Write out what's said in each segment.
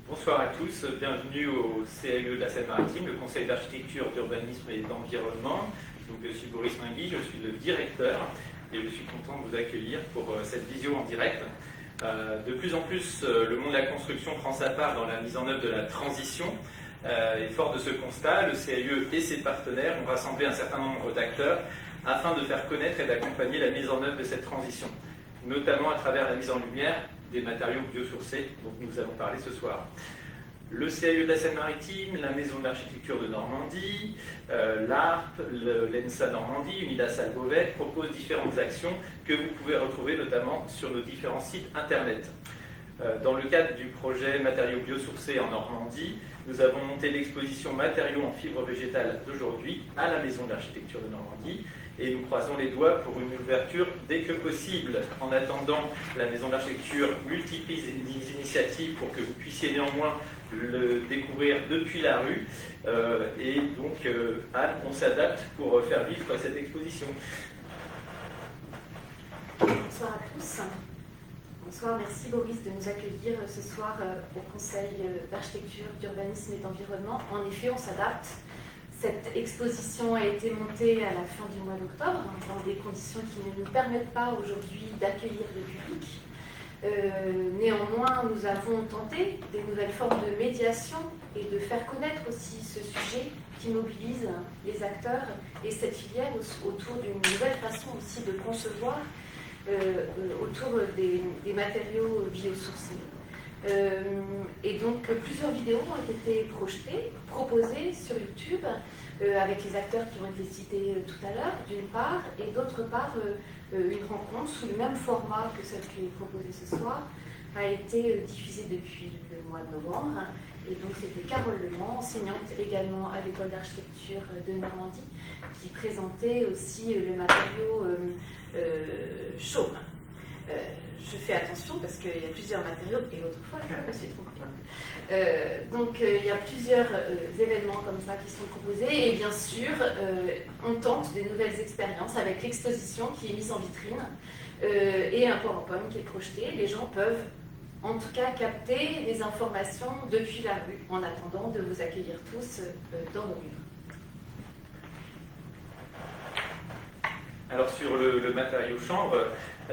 Bonsoir à tous, bienvenue au CLE de la Seine-Maritime, le Conseil d'architecture, d'urbanisme et d'environnement. Donc, je suis Boris Mingui, je suis le directeur et je suis content de vous accueillir pour cette visio en direct. De plus en plus, le monde de la construction prend sa part dans la mise en œuvre de la transition. Et fort de ce constat, le CLE et ses partenaires ont rassemblé un certain nombre d'acteurs afin de faire connaître et d'accompagner la mise en œuvre de cette transition, notamment à travers la mise en lumière des matériaux biosourcés dont nous allons parler ce soir. Le CLE de la Seine-Maritime, la Maison d'architecture de Normandie, l'ARP, l'ENSA Normandie, Unidas Albovet proposent différentes actions que vous pouvez retrouver notamment sur nos différents sites internet. Dans le cadre du projet Matériaux biosourcés en Normandie, nous avons monté l'exposition Matériaux en fibre végétale d'aujourd'hui à la Maison d'architecture de Normandie et nous croisons les doigts pour une ouverture dès que possible. En attendant, la Maison d'architecture multiplie les initiatives pour que vous puissiez néanmoins le découvrir depuis la rue. Et donc, Anne, on s'adapte pour faire vivre cette exposition. Bonsoir à tous. Bonsoir, merci Boris de nous accueillir ce soir au Conseil d'architecture, d'urbanisme et d'environnement. En effet, on s'adapte. Cette exposition a été montée à la fin du mois d'octobre, dans des conditions qui ne nous permettent pas aujourd'hui d'accueillir le public. Néanmoins, nous avons tenté des nouvelles formes de médiation et de faire connaître aussi ce sujet qui mobilise les acteurs et cette filière autour d'une nouvelle façon aussi de concevoir autour des matériaux biosourcés. Et donc plusieurs vidéos ont été proposées sur YouTube avec les acteurs qui ont été cités tout à l'heure, d'une part, et d'autre part, une rencontre sous le même format que celle qui est proposée ce soir a été diffusée depuis le mois de novembre. Et donc c'était Carole Lemont, enseignante également à l'école d'architecture de Normandie, qui présentait aussi le matériau chaume. Je fais attention parce qu'il y a plusieurs matériaux et autrefois je me suis trompée. Donc il y a plusieurs événements comme ça qui sont proposés et bien sûr on tente des nouvelles expériences avec l'exposition qui est mise en vitrine et un PowerPoint qui est projeté. Les gens peuvent en tout cas capter des informations depuis la rue en attendant de vous accueillir tous dans nos livres. Alors sur le matériau chanvre,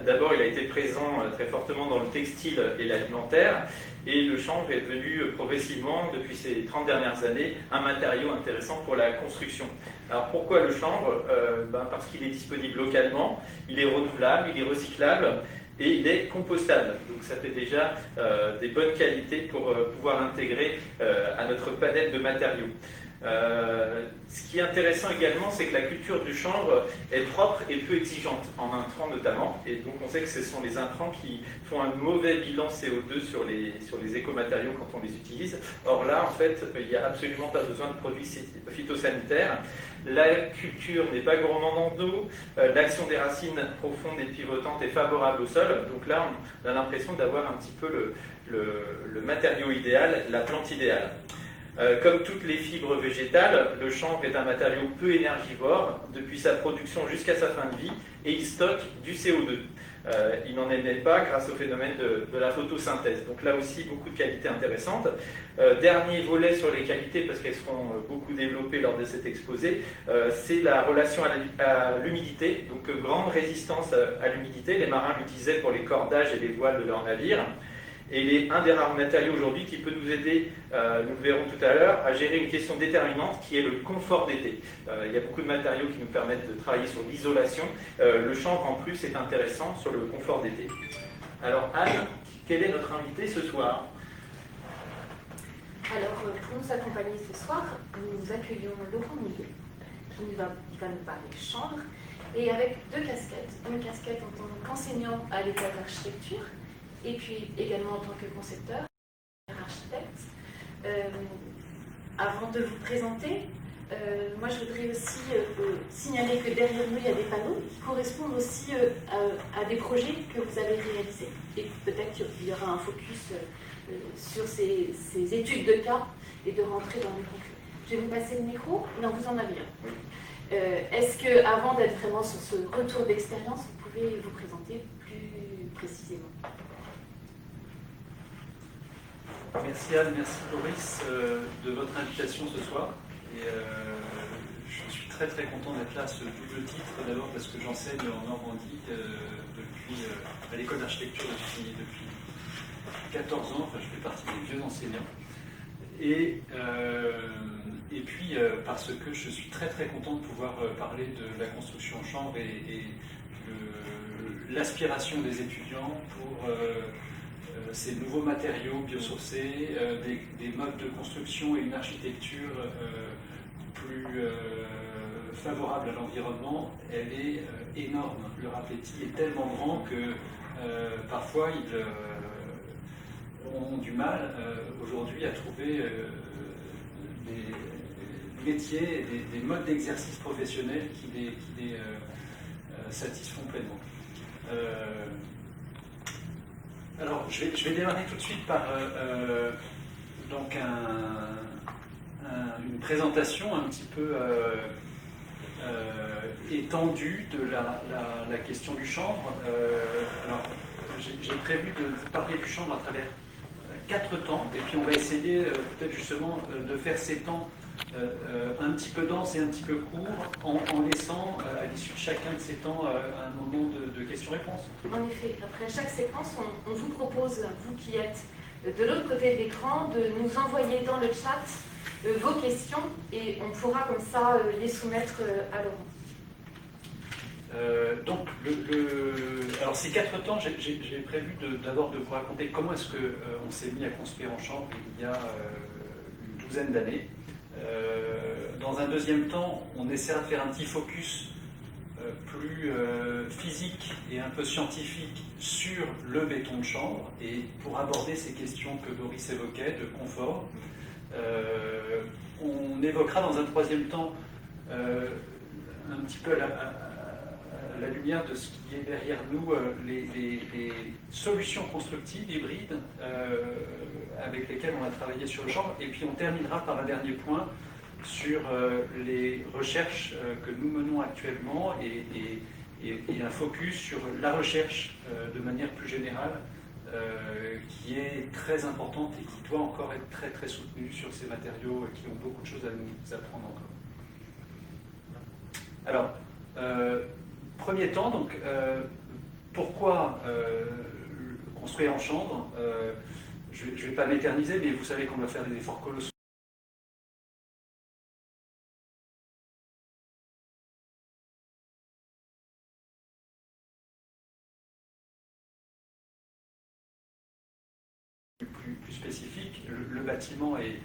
d'abord il a été présent très fortement dans le textile et l'alimentaire et le chanvre est devenu progressivement depuis ces 30 dernières années un matériau intéressant pour la construction. Alors pourquoi le chanvre? Parce qu'il est disponible localement, il est renouvelable, il est recyclable et il est compostable. Donc ça fait déjà des bonnes qualités pour pouvoir l'intégrer à notre palette de matériaux. Ce qui est intéressant également, c'est que la culture du chanvre est propre et peu exigeante, en intrants notamment, et donc on sait que ce sont les intrants qui font un mauvais bilan CO2 sur les écomatériaux quand on les utilise. Or là, en fait, il n'y a absolument pas besoin de produits phytosanitaires. La culture n'est pas gourmande en eau, l'action des racines profondes et pivotantes est favorable au sol, donc là on a l'impression d'avoir un petit peu le matériau idéal, la plante idéale. Comme toutes les fibres végétales, le chanvre est un matériau peu énergivore depuis sa production jusqu'à sa fin de vie et il stocke du CO2. Il n'en émet pas grâce au phénomène de la photosynthèse. Donc là aussi, beaucoup de qualités intéressantes. Dernier volet sur les qualités, parce qu'elles seront beaucoup développées lors de cet exposé, c'est la relation à l'humidité. Donc grande résistance à l'humidité. Les marins l'utilisaient pour les cordages et les voiles de leurs navires. Et il est un des rares matériaux aujourd'hui qui peut nous aider, nous le verrons tout à l'heure, à gérer une question déterminante qui est le confort d'été. Il y a beaucoup de matériaux qui nous permettent de travailler sur l'isolation. Le chanvre en plus est intéressant sur le confort d'été. Alors Anne, quel est notre invité ce soir? Alors pour nous accompagner ce soir, nous accueillons Laurent Millet qui va nous parler de chanvre et avec deux casquettes. Une casquette en tant qu'enseignant à l'école d'architecture et puis également en tant que concepteur, architecte. Avant de vous présenter, moi je voudrais aussi signaler que derrière nous il y a des panneaux qui correspondent aussi à des projets que vous avez réalisés. Et peut-être qu'il y aura un focus sur ces études de cas et de rentrer dans les conclusions. Je vais vous passer le micro. Non, vous en avez un. Est-ce que, avant d'être vraiment sur ce retour d'expérience, vous pouvez vous présenter plus précisément? Merci Anne, merci Boris de votre invitation ce soir. Et je suis très très content d'être là à ce double titre, d'abord parce que j'enseigne en Normandie à l'école d'architecture depuis 14 ans, enfin je fais partie des vieux enseignants. Et puis parce que je suis très très content de pouvoir parler de la construction en chambre et l'aspiration des étudiants pour ces nouveaux matériaux biosourcés, des modes de construction et une architecture plus favorable à l'environnement, elle est énorme. Leur appétit est tellement grand que parfois ils ont du mal aujourd'hui à trouver des métiers, des modes d'exercice professionnels qui les satisfont pleinement. Alors, je vais démarrer tout de suite par donc une présentation un petit peu étendue de la question du chanvre. Alors, j'ai prévu de vous parler du chanvre à travers 4 temps, et puis on va essayer peut-être justement de faire ces temps un petit peu dense et un petit peu court, en laissant à l'issue de chacun de ces temps un moment de questions-réponses. En effet, après chaque séquence, on vous propose, vous qui êtes de l'autre côté de l'écran, de nous envoyer dans le chat vos questions et on pourra comme ça les soumettre à Laurent. Donc, alors ces 4 temps, j'ai prévu d'abord de vous raconter comment est-ce qu'on s'est mis à construire en chambre il y a une douzaine d'années. Dans un deuxième temps, on essaiera de faire un petit focus plus physique et un peu scientifique sur le béton de chambre, et pour aborder ces questions que Boris évoquait de confort. On évoquera dans un troisième temps un petit peu à la lumière de ce qui est derrière nous, les solutions constructives hybrides avec lesquelles on a travaillé sur le champ. Et puis on terminera par un dernier point sur les recherches que nous menons actuellement et un focus sur la recherche de manière plus générale qui est très importante et qui doit encore être très très soutenue sur ces matériaux qui ont beaucoup de choses à nous apprendre encore. Alors, premier temps, donc, pourquoi construire en chambre? Je ne vais pas m'éterniser, mais vous savez qu'on doit faire des efforts colossaux. Plus spécifique, le bâtiment est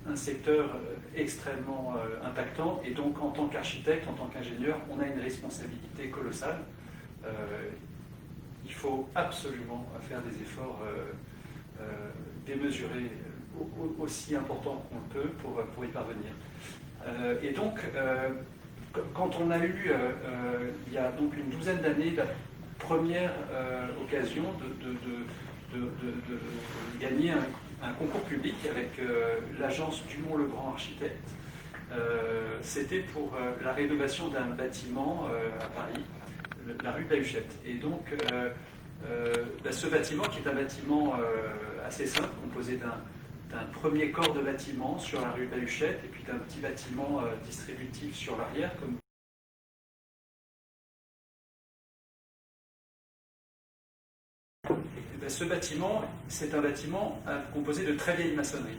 un secteur extrêmement impactant, et donc en tant qu'architecte, en tant qu'ingénieur, on a une responsabilité colossale. Il faut absolument faire des efforts démesurés, aussi importants qu'on le peut, pour y parvenir. Et donc, quand on a eu, il y a donc une douzaine d'années, la première occasion de gagner un concours public avec l'agence Dumont-Legrand Architectes, c'était pour la rénovation d'un bâtiment à Paris, la rue de la Huchette. Et donc, ce bâtiment, qui est un bâtiment assez simple, composé d'un premier corps de bâtiment sur la rue de la Huchette, et puis d'un petit bâtiment distributif sur l'arrière, comme ce bâtiment, c'est un bâtiment composé de très vieille maçonnerie.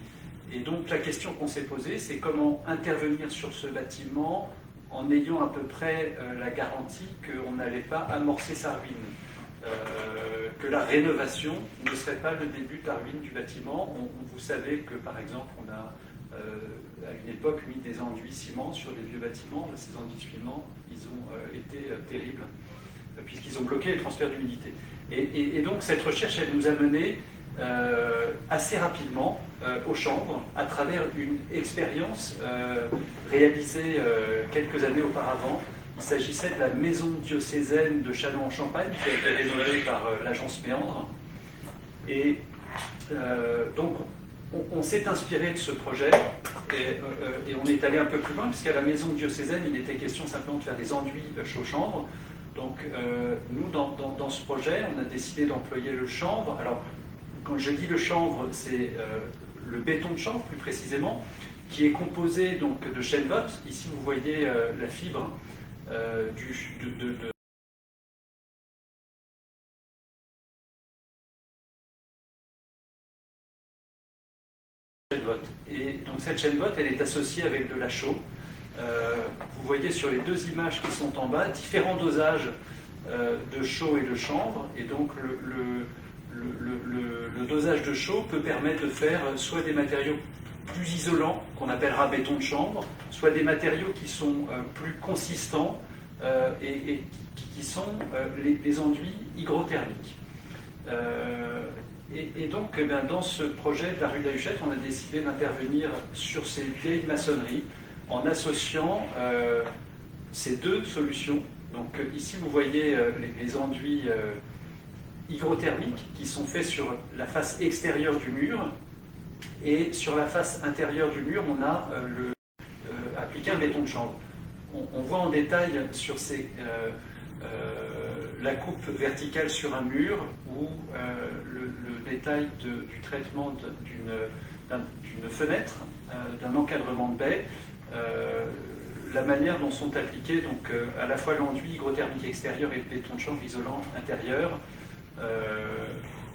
Et donc la question qu'on s'est posée, c'est comment intervenir sur ce bâtiment en ayant à peu près la garantie qu'on n'allait pas amorcer sa ruine, que la rénovation ne serait pas le début de la ruine du bâtiment. Vous savez que par exemple, on a à une époque mis des enduits ciment sur les vieux bâtiments. Ces enduits ciment, ils ont été terribles, puisqu'ils ont bloqué les transferts d'humidité. Et donc cette recherche, elle nous a mené assez rapidement aux chambres à travers une expérience réalisée quelques années auparavant. Il s'agissait de la maison diocésaine de Châlons-en-Champagne qui a été rénovée par l'agence Méandre. Et donc on s'est inspiré de ce projet et on est allé un peu plus loin, puisqu'à la maison diocésaine, il était question simplement de faire des enduits chaux-chanvre. Donc nous, dans ce projet, on a décidé d'employer le chanvre. Alors, quand je dis le chanvre, c'est le béton de chanvre plus précisément, qui est composé donc de chènevotte. Ici vous voyez la fibre et donc cette chènevotte, elle est associée avec de la chaux. Vous voyez sur les deux images qui sont en bas différents dosages de chaux et de chanvre, et donc le dosage de chaux peut permettre de faire soit des matériaux plus isolants, qu'on appellera béton de chanvre, soit des matériaux qui sont plus consistants et qui sont les enduits hygrothermiques. Et donc, eh bien, dans ce projet de la rue de la Huchette, on a décidé d'intervenir sur ces vieilles maçonneries en associant ces deux solutions. Donc ici, vous voyez les enduits hygrothermiques qui sont faits sur la face extérieure du mur, et sur la face intérieure du mur, on a appliqué un béton de chanvre. On voit en détail sur ces la coupe verticale sur un mur ou le détail du traitement d'une fenêtre, d'un encadrement de baie, la manière dont sont appliqués donc, à la fois l'enduit hygrothermique extérieur et le béton de chanvre isolant intérieur.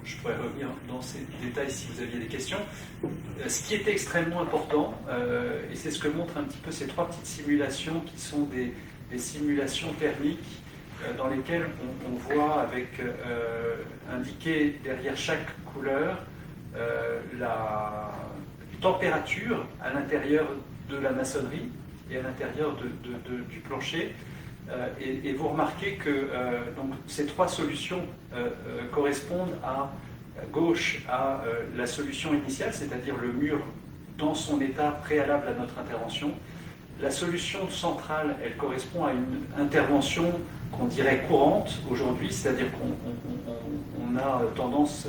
Je pourrais revenir dans ces détails si vous aviez des questions. Ce qui est extrêmement important, et c'est ce que montrent un petit peu ces trois petites simulations qui sont des simulations thermiques dans lesquelles on voit avec indiqué derrière chaque couleur la température à l'intérieur de la maçonnerie et à l'intérieur du plancher. Et vous remarquez que donc, ces trois solutions correspondent à gauche à la solution initiale, c'est-à-dire le mur dans son état préalable à notre intervention. La solution centrale, elle correspond à une intervention qu'on dirait courante aujourd'hui, c'est-à-dire qu'on a tendance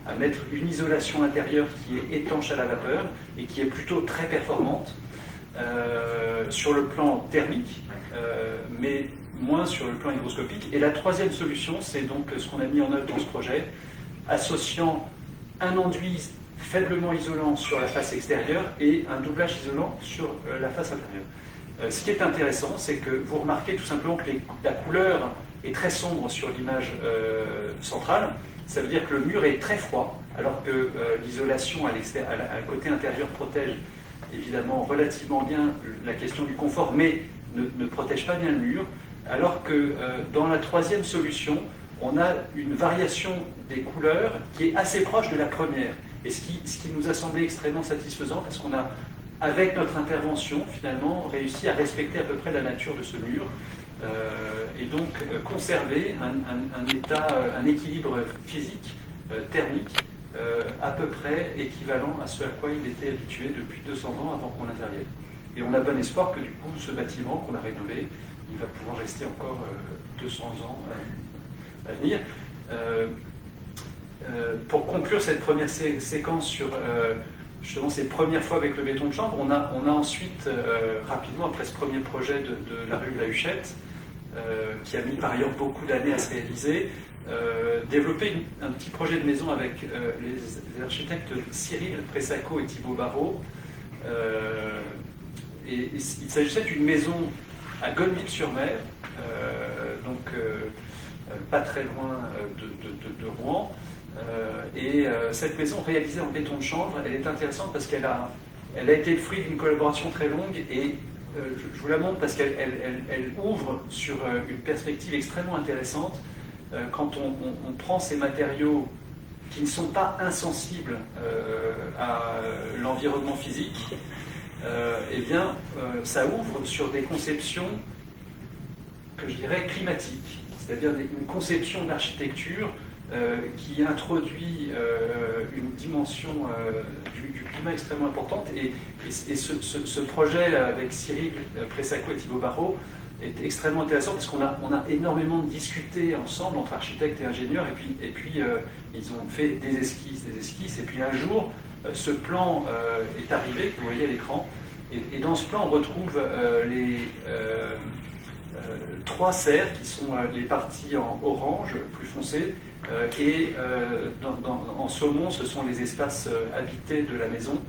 à mettre une isolation intérieure qui est étanche à la vapeur et qui est plutôt très performante sur le plan thermique, mais moins sur le plan hygroscopique. Et la troisième solution, c'est donc ce qu'on a mis en œuvre dans ce projet, associant un enduit faiblement isolant sur la face extérieure et un doublage isolant sur la face intérieure. Ce qui est intéressant, c'est que vous remarquez tout simplement que la couleur est très sombre sur l'image centrale. Ça veut dire que le mur est très froid, alors que l'isolation à côté intérieur protège évidemment relativement bien la question du confort, mais ne protège pas bien le mur, alors que dans la troisième solution, on a une variation des couleurs qui est assez proche de la première. Et ce qui nous a semblé extrêmement satisfaisant, parce qu'on a, avec notre intervention, finalement, réussi à respecter à peu près la nature de ce mur, et donc conserver un équilibre physique, thermique, à peu près équivalent à ce à quoi il était habitué depuis 200 ans avant qu'on intervienne. Et on a bon espoir que du coup, ce bâtiment qu'on a rénové, il va pouvoir rester encore 200 ans à venir. Pour conclure cette première séquence sur justement ces premières fois avec le béton de chanvre, on a ensuite, rapidement, après ce premier projet de la rue de la Huchette, qui a mis par ailleurs beaucoup d'années à se réaliser, développé un petit projet de maison avec les architectes Cyril Pressaco et Thibaut Barrault. Et il s'agissait d'une maison à Gonneville-sur-Mer, donc pas très loin de Rouen. Et cette maison réalisée en béton de chanvre, elle est intéressante parce qu'elle a été le fruit d'une collaboration très longue, et je vous la montre parce qu'elle ouvre sur une perspective extrêmement intéressante. Quand on prend ces matériaux qui ne sont pas insensibles à l'environnement physique, eh bien, ça ouvre sur des conceptions que je dirais climatiques, c'est-à-dire une conception d'architecture qui introduit une dimension du climat extrêmement importante. Et ce projet avec Cyril Pressaco et Thibaut Barrault est extrêmement intéressant parce qu'on a énormément discuté ensemble entre architectes et ingénieurs, et puis ils ont fait des esquisses, et puis un jour, ce plan est arrivé, que vous voyez à l'écran, et dans ce plan, on retrouve les trois serres qui sont les parties en orange plus foncé, En saumon, ce sont les espaces habités de la maison.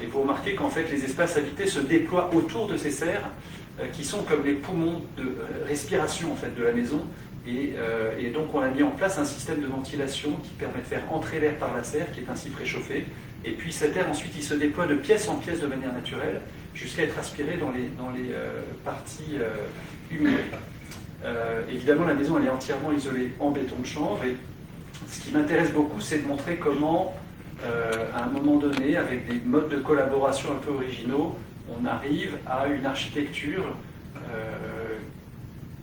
Et vous remarquez qu'en fait, les espaces habités se déploient autour de ces serres, qui sont comme les poumons de respiration en fait, de la maison. Et donc, on a mis en place un système de ventilation qui permet de faire entrer l'air par la serre, qui est ainsi préchauffé. Et puis, cet air, ensuite, il se déploie de pièce en pièce de manière naturelle, jusqu'à être aspiré dans les parties humides. Évidemment, la maison elle est entièrement isolée en béton de chanvre. Et ce qui m'intéresse beaucoup, c'est de montrer comment, à un moment donné, avec des modes de collaboration un peu originaux, on arrive à une architecture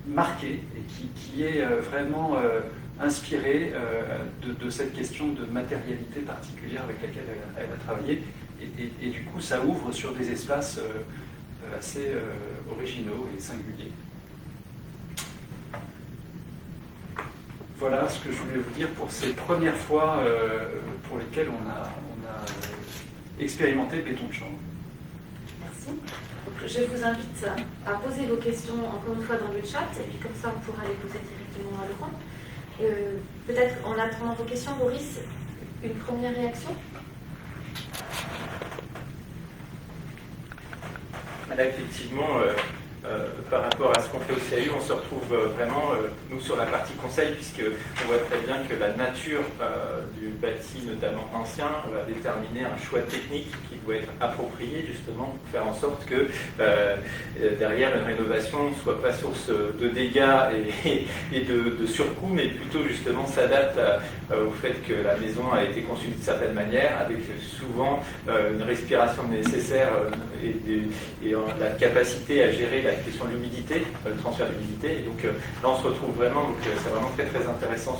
marquée et qui est vraiment inspirée de cette question de matérialité particulière avec laquelle elle a travaillé. Et du coup, ça ouvre sur des espaces assez originaux et singuliers. Voilà ce que je voulais vous dire pour ces premières fois pour lesquelles on a expérimenté le béton de chanvre. Merci. Donc, je vous invite à poser vos questions encore une fois dans le chat, et puis comme ça on pourra les poser directement à Laurent. Peut-être en attendant vos questions, Boris, une première réaction? Là, effectivement, par rapport à ce qu'on fait au CAU, on se retrouve vraiment, nous, sur la partie conseil, puisqu'on voit très bien que la nature du bâti, notamment ancien, va déterminer un choix technique qui doit être approprié, justement, pour faire en sorte que derrière une rénovation ne soit pas source de dégâts et de surcoûts, mais plutôt, justement, s'adapte au fait que la maison a été conçue d'une certaine manière, avec souvent une respiration nécessaire et la capacité à gérer la question de l'humidité, le transfert d'humidité. Et donc là, on se retrouve vraiment, donc c'est vraiment très très intéressant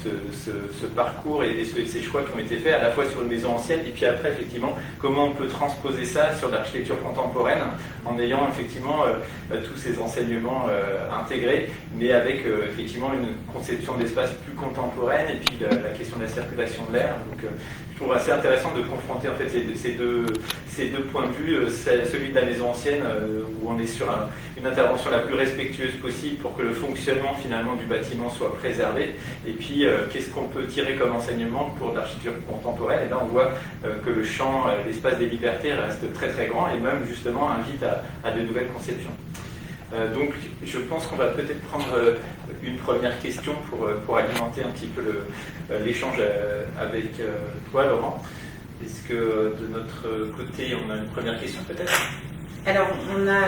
ce parcours et ces choix qui ont été faits à la fois sur une maison ancienne et puis après, effectivement, comment on peut transposer ça sur l'architecture contemporaine en ayant effectivement tous ces enseignements intégrés, mais avec effectivement une conception d'espace plus contemporaine et puis la question de la circulation de l'air. Donc je trouve assez intéressant de confronter en fait ces deux points de vue, celui de la maison ancienne où on est sur une intervention la plus respectueuse possible pour que le fonctionnement finalement du bâtiment soit préservé, et puis qu'est-ce qu'on peut tirer comme enseignement pour l'architecture contemporaine. Et là on voit que le champ, l'espace des libertés reste très très grand et même justement invite à de nouvelles conceptions. Donc je pense qu'on va peut-être prendre une première question pour alimenter un petit peu l'échange avec toi, Laurent. Est-ce que de notre côté on a une première question peut-être? Alors on a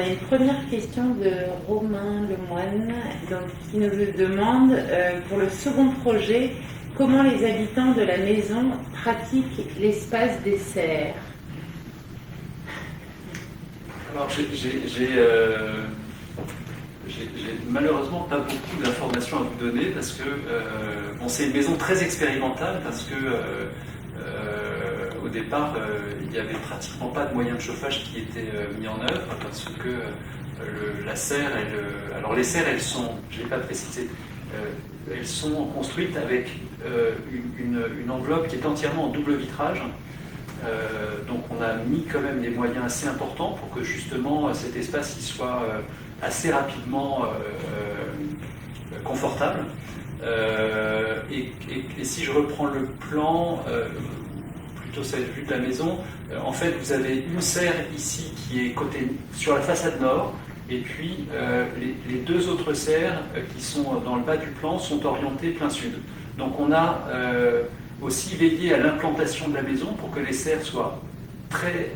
une première question de Romain Lemoine, qui nous demande pour le second projet, comment les habitants de la maison pratiquent l'espace des serres. Alors j'ai malheureusement pas beaucoup d'informations à vous donner parce que c'est une maison très expérimentale parce que au départ il n'y avait pratiquement pas de moyens de chauffage qui étaient mis en œuvre parce que la serre, alors les serres elles sont, je ne l'ai pas précisé, elles sont construites avec une enveloppe qui est entièrement en double vitrage. Donc on a mis quand même des moyens assez importants pour que justement cet espace il soit assez rapidement confortable. Et si je reprends le plan, plutôt cette vue de la maison, en fait vous avez une serre ici qui est côté sur la façade nord, et puis les deux autres serres qui sont dans le bas du plan sont orientées plein sud. Donc on a aussi veillé à l'implantation de la maison pour que les serres soient très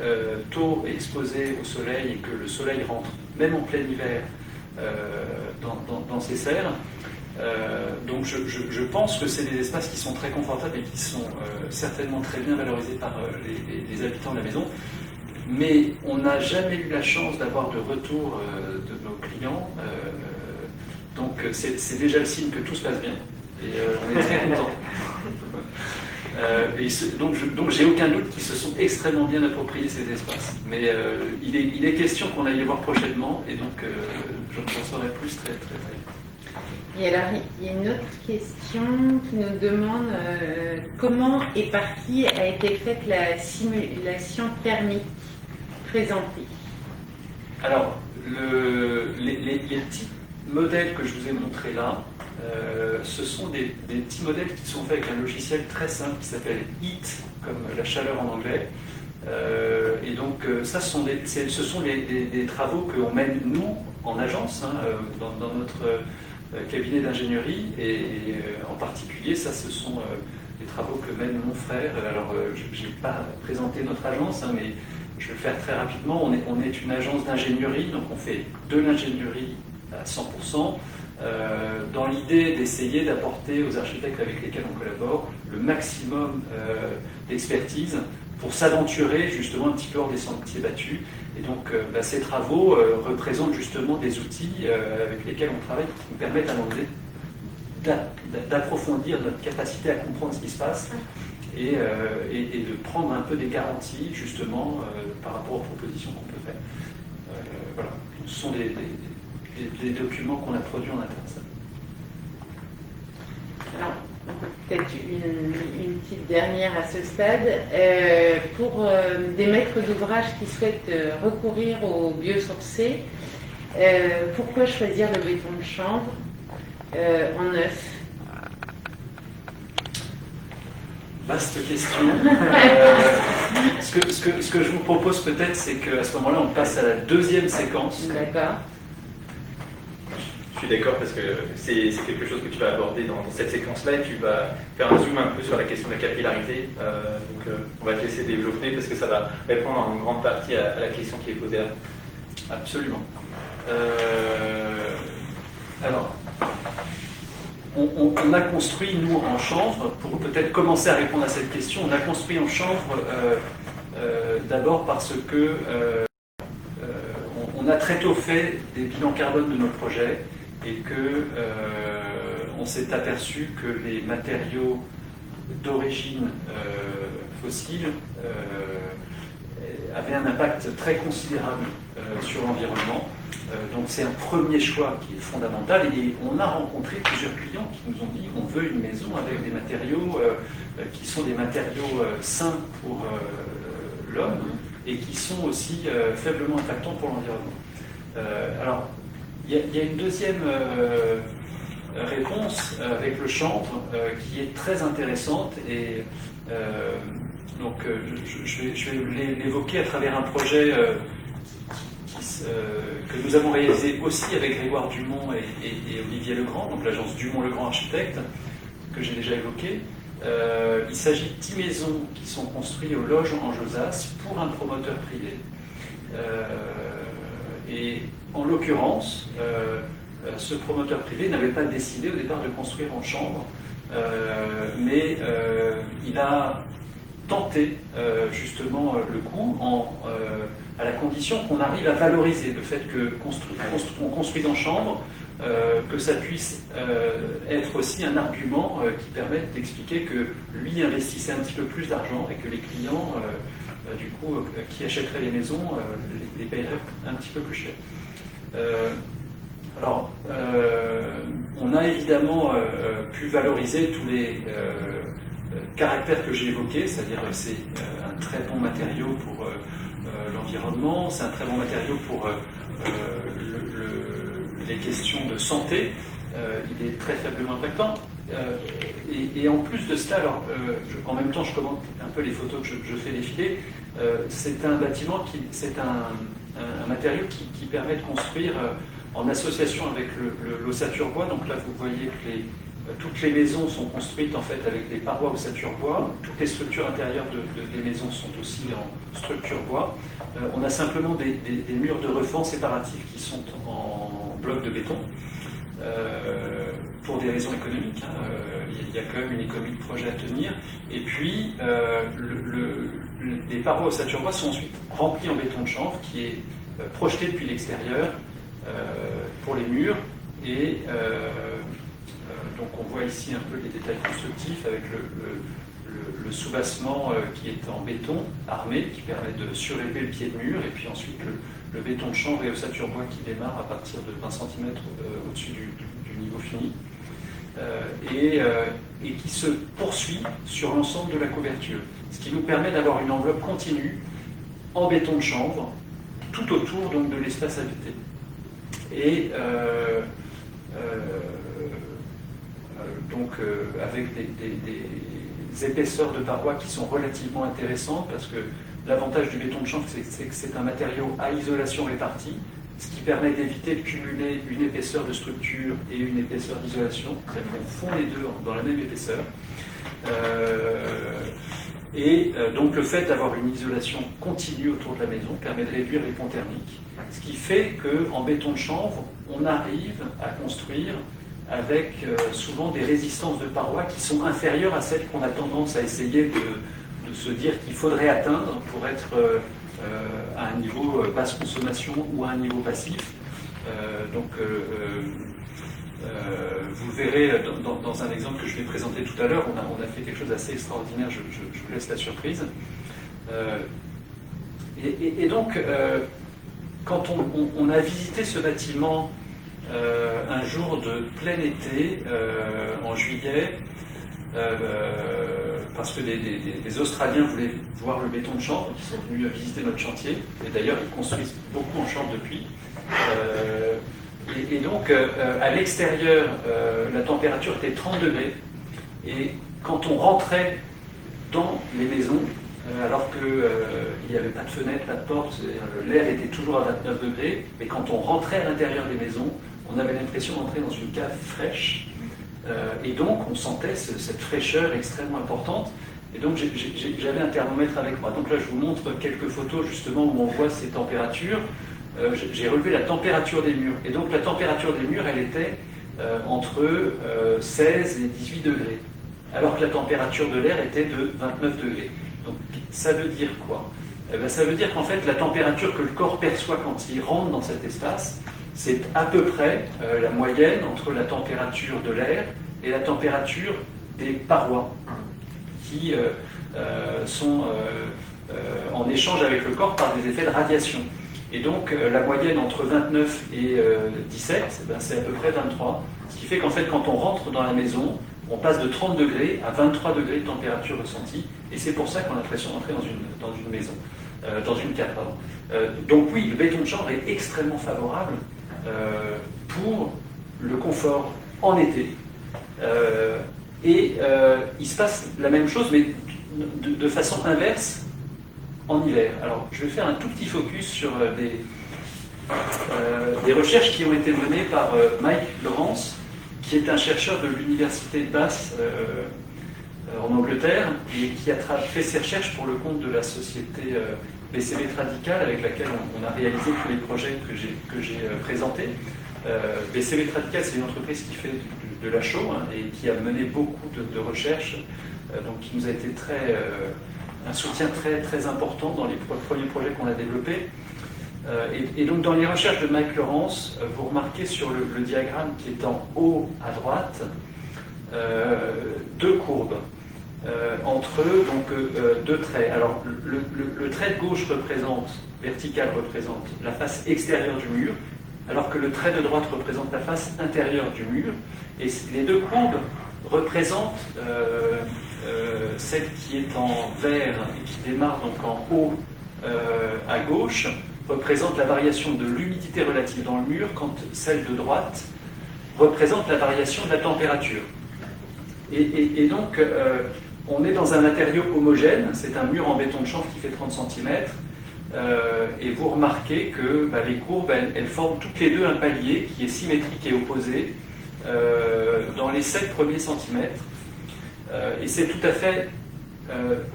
tôt exposées au soleil et que le soleil rentre, même en plein hiver, dans ces serres. Donc je pense que c'est des espaces qui sont très confortables et qui sont certainement très bien valorisés par les habitants de la maison. Mais on n'a jamais eu la chance d'avoir de retour de nos clients. Donc c'est déjà le signe que tout se passe bien. Et on est très contents. Donc j'ai aucun doute qu'ils se sont extrêmement bien appropriés ces espaces. Mais il est question qu'on aille les voir prochainement, et donc j'en saurai plus très très vite. Et alors il y a une autre question qui nous demande comment et par qui a été faite la simulation thermique présentée. Alors les petits modèles que je vous ai montrés là, ce sont des petits modèles qui sont faits avec un logiciel très simple qui s'appelle HEAT, comme la chaleur en anglais. Et donc ça, ce sont des travaux que l'on mène nous en agence, hein, dans notre cabinet d'ingénierie, et en particulier ça, ce sont des travaux que mène mon frère. Alors je n'ai pas présenté notre agence, hein, mais je vais le faire très rapidement. On est une agence d'ingénierie, donc on fait de l'ingénierie à 100%, dans l'idée d'essayer d'apporter aux architectes avec lesquels on collabore le maximum d'expertise pour s'aventurer justement un petit peu hors des sentiers battus. Et donc ces travaux représentent justement des outils avec lesquels on travaille qui nous permettent à un moment donné d'approfondir notre capacité à comprendre ce qui se passe et de prendre un peu des garanties justement par rapport aux propositions qu'on peut faire. Voilà. Ce sont des documents qu'on a produits en interne. Alors, peut-être une petite dernière à ce stade. Pour des maîtres d'ouvrage qui souhaitent recourir au biosourcé, pourquoi choisir le béton de chanvre en neuf? Vaste question. Ce que je vous propose peut-être, c'est qu'à ce moment-là, on passe à la deuxième séquence. D'accord. Je suis d'accord parce que c'est quelque chose que tu vas aborder dans cette séquence-là et tu vas faire un zoom un peu sur la question de la capillarité. Donc on va te laisser développer parce que ça va répondre en grande partie à la question qui est posée là. Absolument. Alors, on a construit, nous, en chanvre, pour peut-être commencer à répondre à cette question, on a construit en chanvre d'abord parce que on a très tôt fait des bilans carbone de nos projets et que on s'est aperçu que les matériaux d'origine fossile avaient un impact très considérable sur l'environnement. Donc c'est un premier choix qui est fondamental et on a rencontré plusieurs clients qui nous ont dit on veut une maison avec des matériaux qui sont des matériaux sains pour l'homme et qui sont aussi faiblement impactants pour l'environnement. Alors il y a une deuxième réponse avec le chanvre qui est très intéressante et donc je vais l'évoquer à travers un projet que nous avons réalisé aussi avec Grégoire Dumont et Olivier Legrand, donc l'agence Dumont-Legrand Architecte, que j'ai déjà évoqué. Il s'agit de 10 maisons qui sont construites aux Loges en Josas pour un promoteur privé. Et en l'occurrence, ce promoteur privé n'avait pas décidé au départ de construire en chanvre, mais il a tenté justement le coup à la condition qu'on arrive à valoriser le fait qu'on construit en chambre, que ça puisse être aussi un argument qui permette d'expliquer que lui investissait un petit peu plus d'argent et que les clients, du coup, qui achèteraient les maisons, les paieraient un petit peu plus cher. Alors, on a évidemment pu valoriser tous les caractères que j'ai évoqués, c'est-à-dire que c'est un très bon matériau pour l'environnement, c'est un très bon matériau pour les questions de santé, il est très faiblement impactant. Et en plus de cela, alors, en même temps je commente un peu les photos que je fais défiler, c'est un bâtiment, c'est un matériau qui permet de construire en association avec l'ossature bois. Donc là vous voyez que toutes les maisons sont construites en fait avec des parois ossature bois. Toutes les structures intérieures des maisons sont aussi en structure bois. On a simplement des murs de refend séparatifs qui sont en bloc de béton pour des raisons économiques. Il y a quand même une économie de projet à tenir. Et puis les parois ossature bois sont ensuite remplies en béton de chanvre qui est projeté depuis l'extérieur pour les murs et donc on voit ici un peu les détails constructifs avec le soubassement qui est en béton armé, qui permet de surélever le pied de mur, et puis ensuite le béton de chanvre et ossature bois qui démarre à partir de 20 cm au-dessus du niveau fini, et qui se poursuit sur l'ensemble de la couverture, ce qui nous permet d'avoir une enveloppe continue en béton de chanvre, tout autour donc, de l'espace habité. Et avec des épaisseurs de parois qui sont relativement intéressantes, parce que l'avantage du béton de chanvre, c'est que c'est un matériau à isolation répartie, ce qui permet d'éviter de cumuler une épaisseur de structure et une épaisseur d'isolation. C'est-à-dire qu'on fond les deux dans la même épaisseur. Donc le fait d'avoir une isolation continue autour de la maison permet de réduire les ponts thermiques. Ce qui fait qu'en béton de chanvre, on arrive à construire avec souvent des résistances de parois qui sont inférieures à celles qu'on a tendance à essayer de se dire qu'il faudrait atteindre pour être à un niveau basse consommation ou à un niveau passif. Vous verrez dans un exemple que je vais présenter tout à l'heure, on a fait quelque chose d'assez extraordinaire, je vous laisse la surprise. Donc, quand on a visité ce bâtiment un jour de plein été, en juillet, parce que des Australiens voulaient voir le béton de chanvre, qui sont venus visiter notre chantier, et d'ailleurs ils construisent beaucoup en chanvre depuis. Donc à l'extérieur, la température était 30 degrés, et quand on rentrait dans les maisons, alors qu'il n'y avait pas de fenêtre, pas de porte, l'air était toujours à 29 degrés, mais quand on rentrait à l'intérieur des maisons, on avait l'impression d'entrer dans une cave fraîche, et donc on sentait cette fraîcheur extrêmement importante. Et donc j'avais un thermomètre avec moi. Donc là je vous montre quelques photos justement où on voit ces températures. J'ai relevé la température des murs. Et donc la température des murs, elle était entre 16 et 18 degrés, alors que la température de l'air était de 29 degrés. Donc ça veut dire quoi? Ça veut dire qu'en fait la température que le corps perçoit quand il rentre dans cet espace, c'est à peu près la moyenne entre la température de l'air et la température des parois qui sont en échange avec le corps par des effets de radiation. Et donc la moyenne entre 29 et 17, c'est à peu près 23. Ce qui fait qu'en fait quand on rentre dans la maison, on passe de 30 degrés à 23 degrés de température ressentie. Et c'est pour ça qu'on a l'impression d'entrer dans une maison, dans une cave, pardon. Donc oui, le béton de chanvre est extrêmement favorable pour le confort en été. Il se passe la même chose, mais de façon inverse en hiver. Alors, je vais faire un tout petit focus sur des recherches qui ont été menées par Mike Lawrence, qui est un chercheur de l'université de Bath en Angleterre, et qui a fait ses recherches pour le compte de la société BCB Radical, avec laquelle on a réalisé tous les projets que j'ai présentés. BCB Radical, c'est une entreprise qui fait de la chaux et qui a mené beaucoup de recherches, donc qui nous a été un soutien très, très important dans les premiers projets qu'on a développés. Et donc dans les recherches de Mike Lawrence, vous remarquez sur le diagramme qui est en haut à droite, deux courbes. Entre eux, donc deux traits. Alors, le trait de gauche vertical représente la face extérieure du mur, alors que le trait de droite représente la face intérieure du mur. Et les deux courbes représentent celle qui est en vert et qui démarre donc en haut à gauche, représente la variation de l'humidité relative dans le mur, quand celle de droite représente la variation de la température. Et donc, on est dans un matériau homogène, c'est un mur en béton de chanvre qui fait 30 cm, et vous remarquez que les courbes, elles forment toutes les deux un palier qui est symétrique et opposé dans les 7 premiers centimètres. Et c'est tout à fait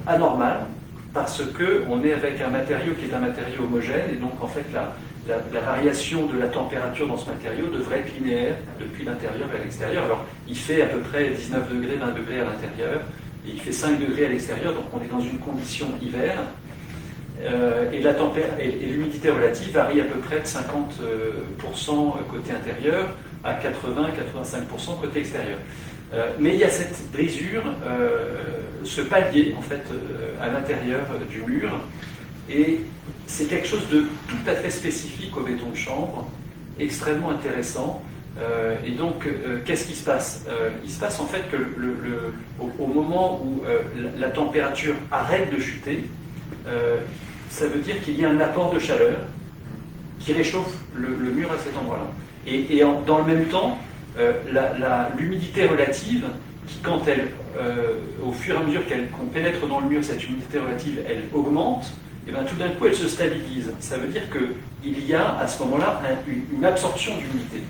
anormal, parce qu'on est avec un matériau qui est un matériau homogène, et donc en fait la variation de la température dans ce matériau devrait être linéaire depuis l'intérieur vers l'extérieur. Alors il fait à peu près 19 degrés, 20 degrés à l'intérieur, et il fait 5 degrés à l'extérieur, donc on est dans une condition hiver, et l'humidité relative varie à peu près de 50% côté intérieur à 80-85% côté extérieur. Mais il y a cette brisure, ce palier en fait à l'intérieur du mur, et c'est quelque chose de tout à fait spécifique au béton de chanvre, extrêmement intéressant. Et donc, qu'est-ce qui se passe? Il se passe en fait que au moment où la température arrête de chuter, ça veut dire qu'il y a un apport de chaleur qui réchauffe le mur à cet endroit-là. Et dans le même temps, l'humidité relative, qui quand elle, au fur et à mesure qu'on pénètre dans le mur, cette humidité relative, elle augmente, et bien tout d'un coup elle se stabilise. Ça veut dire qu'il y a à ce moment-là une absorption d'humidité.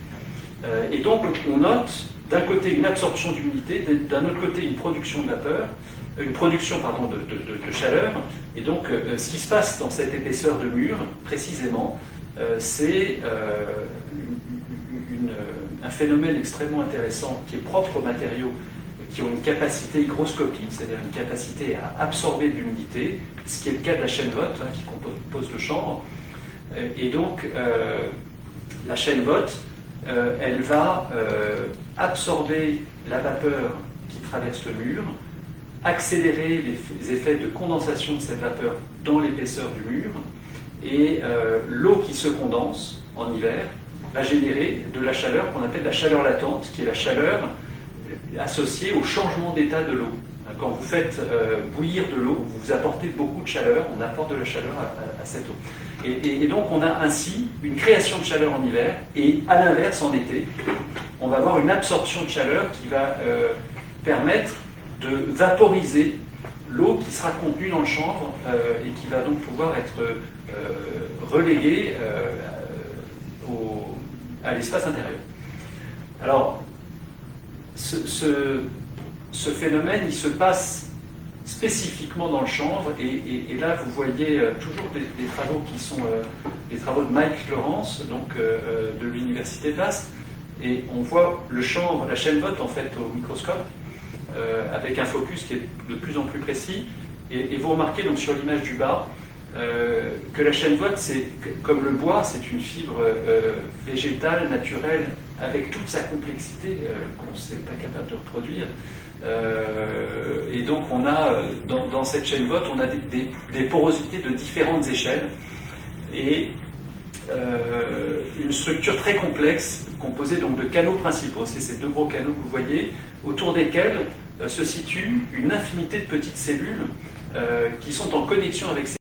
Et donc on note d'un côté une absorption d'humidité, d'un autre côté une production de vapeur, une production pardon, de chaleur. Et donc ce qui se passe dans cette épaisseur de mur, précisément, c'est un phénomène extrêmement intéressant qui est propre aux matériaux qui ont une capacité hygroscopique, c'est-à-dire une capacité à absorber de l'humidité, ce qui est le cas de la chaîne Watt, qui compose le chanvre. Et donc la chaîne Watt, elle va absorber la vapeur qui traverse le mur, accélérer les effets de condensation de cette vapeur dans l'épaisseur du mur, et l'eau qui se condense en hiver va générer de la chaleur qu'on appelle la chaleur latente, qui est la chaleur associée au changement d'état de l'eau. Quand vous faites bouillir de l'eau, vous apportez beaucoup de chaleur, on apporte de la chaleur à cette eau. Et donc on a ainsi une création de chaleur en hiver, et à l'inverse en été, on va avoir une absorption de chaleur qui va permettre de vaporiser l'eau qui sera contenue dans le chanvre et qui va donc pouvoir être reléguée à l'espace intérieur. Alors, ce phénomène, il se passe spécifiquement dans le chanvre, et là vous voyez toujours des travaux qui sont les travaux de Mike Lawrence, donc de l'université de Bath, et on voit le chanvre, la chaîne Watt en fait au microscope, avec un focus qui est de plus en plus précis, et vous remarquez donc sur l'image du bas que la chaîne Watt, c'est comme le bois, c'est une fibre végétale, naturelle, avec toute sa complexité qu'on n'est pas capable de reproduire. Et donc on a, dans cette chaîne Watt, on a des porosités de différentes échelles, et une structure très complexe, composée donc de canaux principaux, c'est ces deux gros canaux que vous voyez, autour desquels se situe une infinité de petites cellules qui sont en connexion avec ces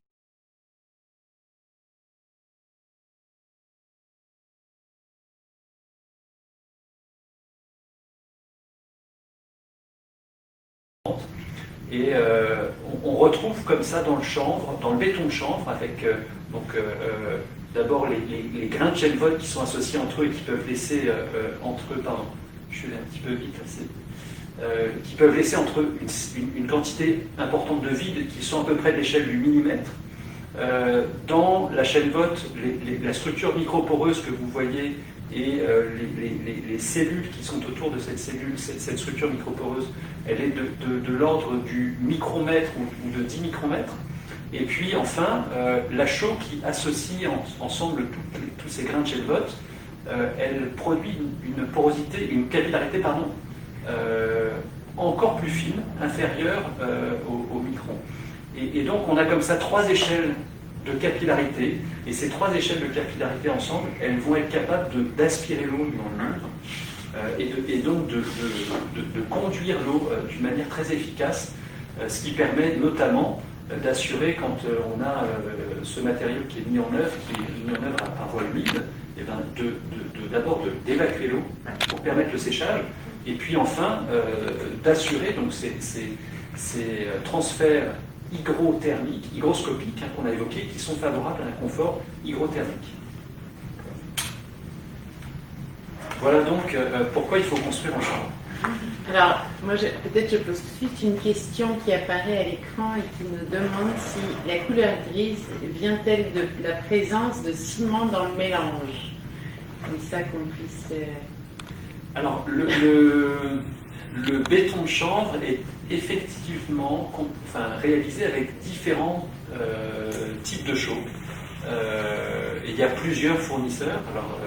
et on retrouve comme ça dans le chanvre, dans le béton de chanvre, avec d'abord les grains de chaîne Watt qui sont associés entre eux et qui peuvent laisser entre eux, pardon, je suis allé un petit peu vite, qui peuvent laisser entre eux une quantité importante de vide qui sont à peu près de l'échelle du millimètre. Dans la chaîne Watt, la structure microporeuse que vous voyez et les cellules qui sont autour de cette cellule, cette structure microporeuse, elle est de l'ordre du micromètre ou de 10 micromètres. Et puis enfin, la chaux qui associe ensemble tous ces grains de chaîne Watt, elle produit une porosité, une capillarité, pardon, encore plus fine, inférieure au micron. Et donc on a comme ça trois échelles de capillarité, et ces trois échelles de capillarité ensemble, elles vont être capables d'aspirer l'eau dans le mur, et donc de conduire l'eau d'une manière très efficace, ce qui permet notamment d'assurer, quand on a ce matériau qui est mis en œuvre, par voie humide, et ben d'abord d'évacuer l'eau pour permettre le séchage, et puis enfin d'assurer donc ces transferts hygrothermiques, hygroscopiques qu'on a évoqués, qui sont favorables à un confort hygrothermique. Voilà donc pourquoi il faut construire en chanvre. Alors, moi, peut-être je pose tout de suite une question qui apparaît à l'écran et qui nous demande si la couleur grise vient-elle de la présence de ciment dans le mélange. Comme ça qu'on puisse... Alors, le béton de chanvre est effectivement réalisé avec différents types de chaux. Il y a plusieurs fournisseurs. Alors,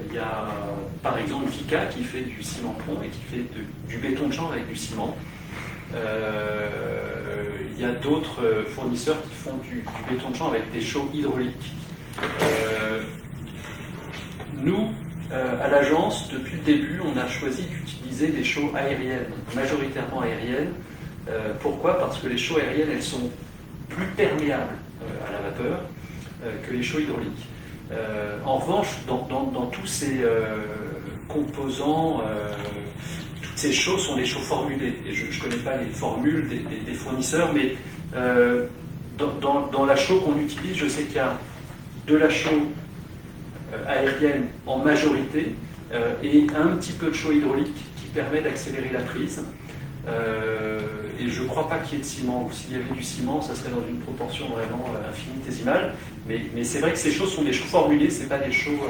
il y a par exemple Vicat qui fait du ciment plomb et qui fait du béton de chanvre avec du ciment. Il y a d'autres fournisseurs qui font du béton de chanvre avec des chaux hydrauliques. Nous, à l'agence, depuis le début, on a choisi d'utiliser des chaux aériennes, majoritairement aériennes. Pourquoi ? Parce que les chaux aériennes, elles sont plus perméables à la vapeur que les chaux hydrauliques. En revanche, dans tous ces composants, toutes ces choses sont des choses formulées. Et je ne connais pas les formules des fournisseurs, mais dans la chaux qu'on utilise, je sais qu'il y a de la chaux aérienne en majorité et un petit peu de chaux hydraulique qui permet d'accélérer la prise. Et je ne crois pas qu'il y ait de ciment, ou s'il y avait du ciment, ça serait dans une proportion vraiment infinitésimale. Mais c'est vrai que ces choses sont des chaux formulées, ce n'est pas des chaux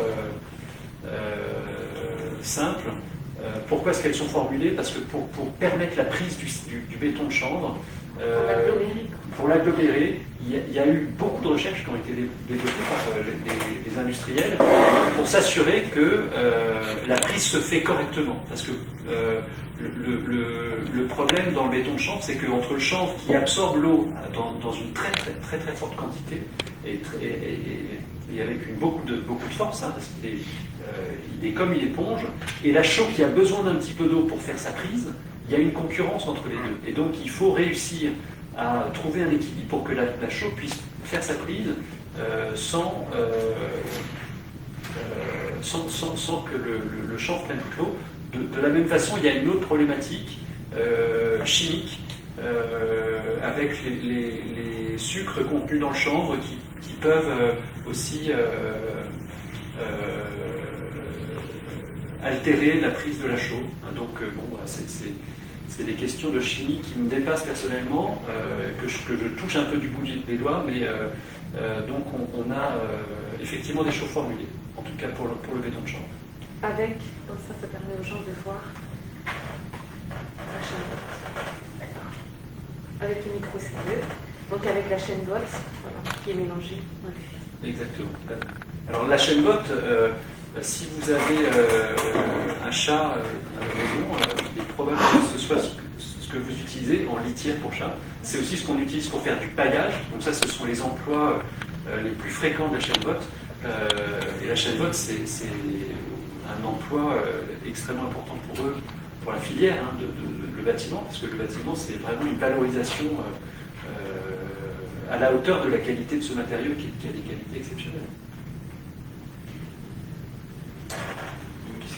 simples. Pourquoi est-ce qu'elles sont formulées? Parce que pour permettre la prise du béton de chanvre, pour l'agglomérer, il y a eu beaucoup de recherches qui ont été développées par les industriels pour s'assurer que la prise se fait correctement. Parce que le problème dans le béton de chanvre, c'est qu'entre le chanvre qui absorbe l'eau dans une très forte quantité et avec beaucoup de force, hein, parce qu'il est comme une éponge, et la chaux qui a besoin d'un petit peu d'eau pour faire sa prise, il y a une concurrence entre les deux. Et donc il faut réussir à trouver un équilibre pour que la chaux puisse faire sa prise sans que le chanvre prenne toute l'eau. De la même façon, il y a une autre problématique chimique avec les sucres contenus dans le chanvre qui peuvent aussi altérer la prise de la chaux. Donc bon, c'est des questions de chimie qui me dépassent personnellement, que je touche un peu du bout des doigts, mais donc on a effectivement des chaux formulées, en tout cas pour le béton de chanvre. Avec, comme ça permet aux gens de voir la chaîne Vogt. D'accord. Avec le micro, c'est mieux. Donc avec la chaîne Vogt, voilà, qui est mélangée. Ouais. Exactement. Alors la chaîne Vogt, si vous avez un chat à la maison, il est probable que ce soit ce que vous utilisez en litière pour chat. C'est aussi ce qu'on utilise pour faire du paillage. Donc ça, ce sont les emplois les plus fréquents de la chaîne Vogt. Et la chaîne Vogt, c'est un emploi extrêmement important pour eux, pour la filière, hein, le bâtiment, parce que le bâtiment, c'est vraiment une valorisation à la hauteur de la qualité de ce matériau qui a des qualités exceptionnelles.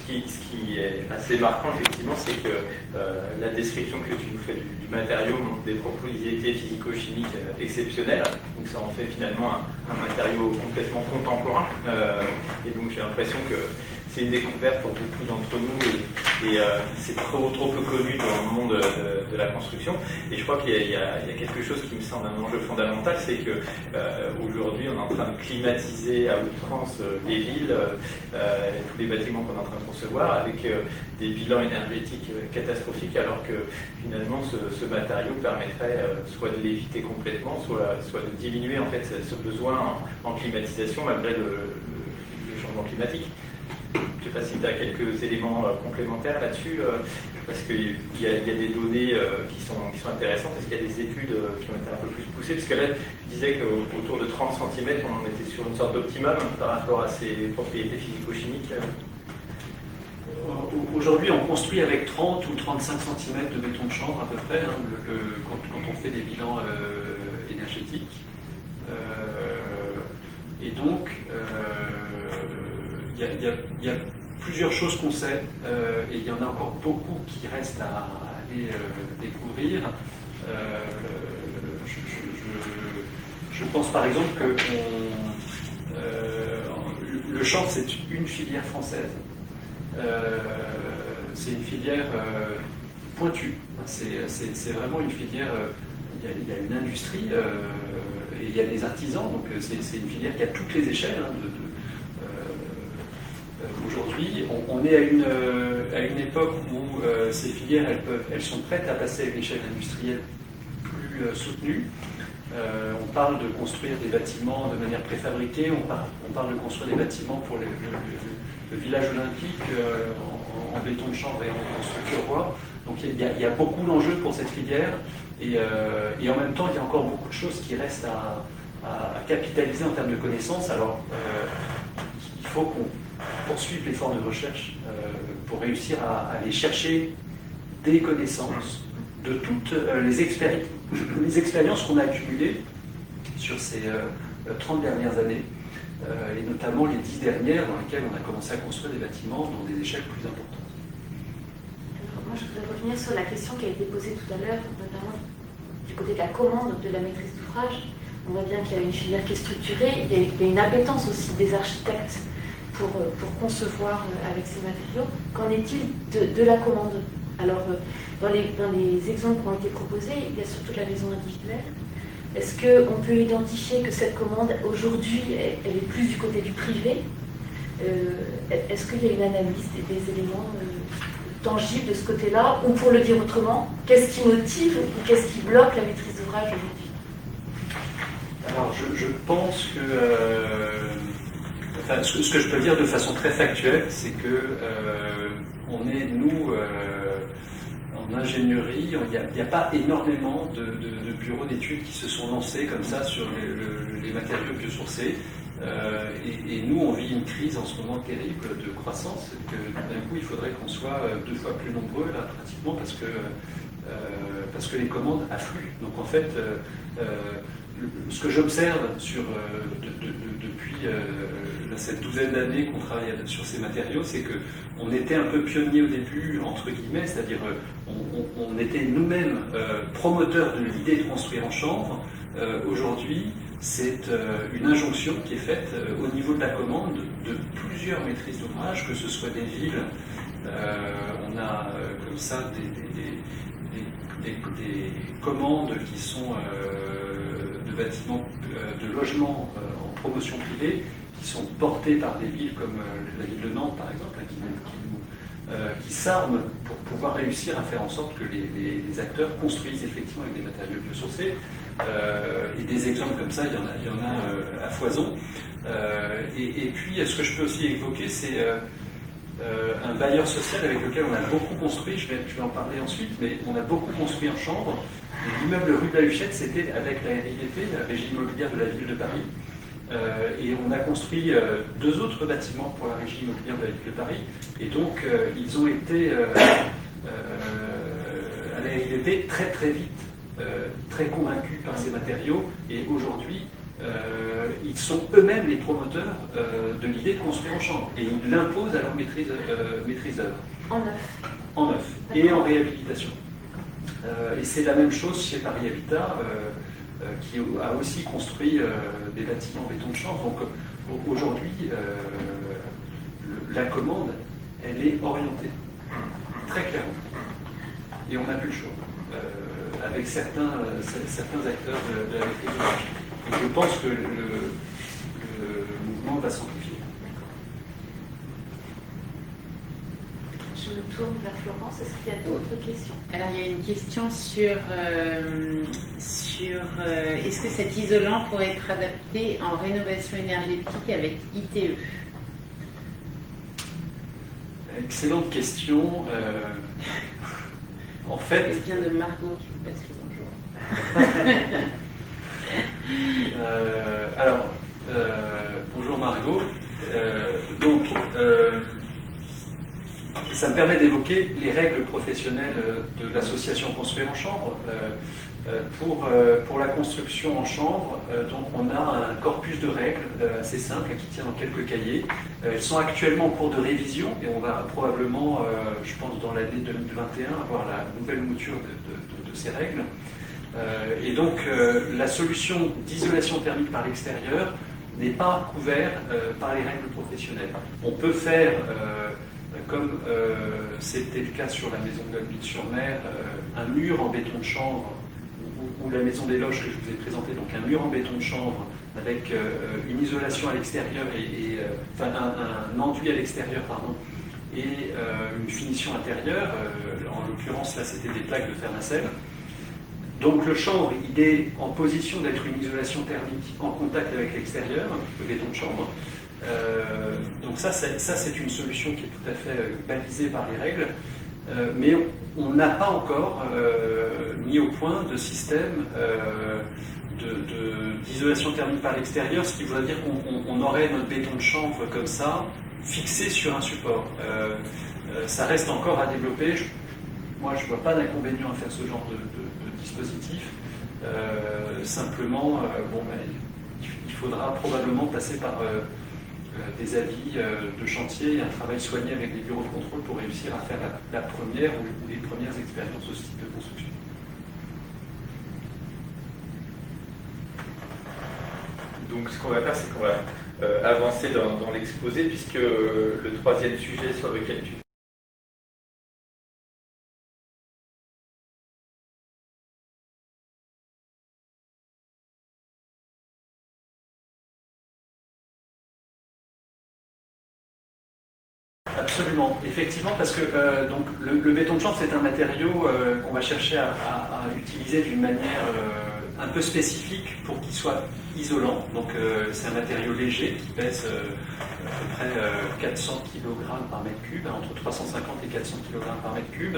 Ce qui est assez marquant, effectivement, c'est que la description que tu nous fais du matériau montre des propriétés physico-chimiques exceptionnelles. Donc ça en fait finalement un matériau complètement contemporain. Et donc j'ai l'impression que c'est une découverte pour beaucoup d'entre nous et c'est trop peu connu dans le monde de la construction. Et je crois qu'il y a quelque chose qui me semble un enjeu fondamental, c'est que aujourd'hui on est en train de climatiser à outrance les villes, tous les bâtiments qu'on est en train de concevoir, avec des bilans énergétiques catastrophiques, alors que finalement ce matériau permettrait soit de l'éviter complètement, soit de diminuer en fait ce besoin en climatisation malgré le changement climatique. Je ne sais pas si tu as quelques éléments complémentaires là-dessus, parce qu'il y a des données qui sont intéressantes. Est-ce qu'il y a des études qui ont été un peu plus poussées? Parce que là, tu disais qu'autour de 30 cm, on en était sur une sorte d'optimum par rapport à ces propriétés physico-chimiques. Aujourd'hui, on construit avec 30 ou 35 cm de béton de chanvre à peu près, hein, quand on fait des bilans énergétiques. Et donc, il y a plusieurs choses qu'on sait, et il y en a encore beaucoup qui restent à aller découvrir. Je pense par exemple que le chanvre, c'est une filière française. C'est une filière pointue. C'est vraiment une filière. Il y a une industrie et il y a des artisans, donc c'est une filière qui a toutes les échelles. Hein, aujourd'hui, on est à une époque où ces filières elles sont prêtes à passer à une échelle industrielle plus soutenue. On parle de construire des bâtiments de manière préfabriquée, on parle de construire des bâtiments pour le village olympique en béton de chanvre et en structure bois. Donc il y a beaucoup d'enjeux pour cette filière et en même temps il y a encore beaucoup de choses qui restent à capitaliser en termes de connaissances. Alors il faut qu'on poursuive l'effort de recherche pour réussir à aller chercher des connaissances de toutes les expériences qu'on a accumulées sur ces 30 dernières années et notamment les 10 dernières dans lesquelles on a commencé à construire des bâtiments dans des échelles plus importantes. Alors, moi, je voudrais revenir sur la question qui a été posée tout à l'heure, notamment du côté de la commande, de la maîtrise d'ouvrage. On voit bien qu'il y a une filière qui est structurée, il y a une appétence aussi des architectes pour concevoir avec ces matériaux. Qu'en est-il de la commande? Alors, dans les exemples qui ont été proposés, il y a surtout la maison individuelle. Est-ce qu'on peut identifier que cette commande, aujourd'hui, elle est plus du côté du privé? Est-ce qu'il y a une analyse des éléments tangibles de ce côté-là? Ou pour le dire autrement, qu'est-ce qui motive ou qu'est-ce qui bloque la maîtrise d'ouvrage aujourd'hui? Alors, je pense que... enfin, ce que je peux dire de façon très factuelle, c'est que on est, nous, en ingénierie, il n'y a pas énormément de bureaux d'études qui se sont lancés comme ça sur les matériaux biosourcés. Et nous, on vit une crise en ce moment terrible de croissance, que d'un coup, il faudrait qu'on soit 2 fois plus nombreux, là, pratiquement, parce que les commandes affluent. Donc, en fait, ce que j'observe depuis cette douzaine d'années qu'on travaille sur ces matériaux, c'est qu'on était un peu pionniers au début, entre guillemets, c'est-à-dire on était nous-mêmes promoteurs de l'idée de construire en chanvre. Aujourd'hui, c'est une injonction qui est faite au niveau de la commande de plusieurs maîtrises d'ouvrage, que ce soit des villes, on a comme ça des commandes qui sont de bâtiments, de logements en promotion privée, qui sont portés par des villes comme la ville de Nantes par exemple, qui s'arment pour pouvoir réussir à faire en sorte que les acteurs construisent effectivement avec des matériaux biosourcés. Et des exemples comme ça, il y en a à foison. Et puis, ce que je peux aussi évoquer, c'est un bailleur social avec lequel on a beaucoup construit, je vais en parler ensuite, mais on a beaucoup construit en chambre. L'immeuble rue de la Huchette, c'était avec la RIDP, la Régie immobilière de la ville de Paris. Et on a construit 2 autres bâtiments pour la Régie immobilière de la ville de Paris. Et donc, ils ont été à la RIDP très très vite, très convaincus par ces matériaux. Et aujourd'hui, ils sont eux-mêmes les promoteurs de l'idée de construire en chambre. Et ils l'imposent à leur maîtrise d'œuvre. En neuf. En neuf. Et en réhabilitation. Et c'est la même chose chez Paris Habitat, qui a aussi construit des bâtiments en béton de chanvre. Donc aujourd'hui, la commande, elle est orientée, très clairement. Et on n'a plus le choix, avec certains acteurs de la maîtrise d'ouvrage. Et je pense que le mouvement va s'amplifier. Je me tourne vers Florence. Est-ce qu'il y a d'autres questions? Alors, il y a une question sur est-ce que cet isolant pourrait être adapté en rénovation énergétique avec ITE? Excellente question. En fait... Je viens de Margot qui vous passe le bonjour. Bonjour Margot. Ça me permet d'évoquer les règles professionnelles de l'association Construire en chambre. Pour la construction en chambre, donc on a un corpus de règles assez simple qui tient dans quelques cahiers. Elles sont actuellement en cours de révision et on va probablement, je pense dans l'année 2021, avoir la nouvelle mouture de ces règles. Et donc la solution d'isolation thermique par l'extérieur n'est pas couverte par les règles professionnelles. On peut faire, comme c'était le cas sur la maison de Gulbit-sur-Mer, un mur en béton de chanvre, ou la maison des loges que je vous ai présentée, donc un mur en béton de chanvre avec une isolation à l'extérieur, enfin un enduit à l'extérieur, pardon, et une finition intérieure. En l'occurrence, là, c'était des plaques de fer nacelle. Donc le chanvre, il est en position d'être une isolation thermique en contact avec l'extérieur, le béton de chanvre. Donc ça c'est une solution qui est tout à fait balisée par les règles, mais on n'a pas encore mis au point de système d'isolation thermique par l'extérieur, ce qui voudrait dire qu'on aurait notre béton de chanvre comme ça, fixé sur un support. Ça reste encore à développer. Moi, je ne vois pas d'inconvénient à faire ce genre de dispositif. Simplement, il faudra probablement passer par des avis de chantier et un travail soigné avec des bureaux de contrôle pour réussir à faire la première ou les premières expériences de ce type de construction. Donc ce qu'on va faire, c'est qu'on va avancer dans l'exposé, puisque le troisième sujet sur lequel tu... Absolument, effectivement, parce que donc, le béton de chanvre, c'est un matériau qu'on va chercher à utiliser d'une manière un peu spécifique pour qu'il soit isolant. Donc c'est un matériau léger qui pèse à peu près 400 kg par mètre cube, entre 350 et 400 kg par mètre cube.